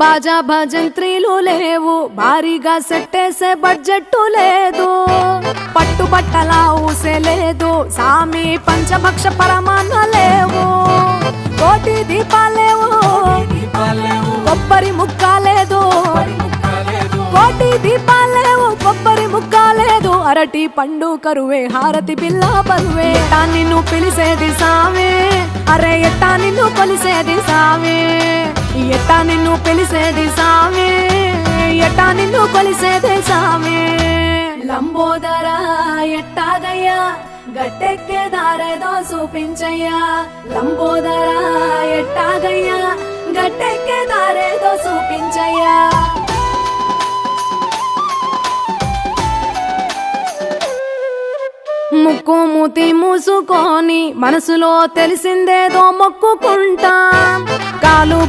బాజా భజంత్రీలు లేవు, భారీగా సెట్టేసే బడ్జెట్ లేదు, పట్టుబట్టలా ఊసే లేదు, సామి పంచభక్ష పరమాన్న లేవు, కోటి దీపాలేవు, కొబ్బరి ముక్క లేదు, కోటి దీపాలేవు, కొబ్బరి ముక్క లేదు, అరటి పండు కరువే, హారతి బిల్ల బరువే, ఎట్టా నిన్ను పిలిసేది సామే, అరే ఎట్టా నిన్ను కొలిసేది సామే, ఎట్టా నిన్ను పిలిసేది సామే, ఎట్టా నిన్ను కొలిసేది సామే. లంబోదరా ఎట్టాగయ్యా గట్టెక్కే దారేదో చూపించయ్యా, లంబోదరా ఎట్టాగయ్యా గట్టెక్కే దారేదో చూపించయ్యా. ముక్కు మూతి మూసుకొని మనసులో తెలిసిందేదో మొక్కుకుంటా, కాలు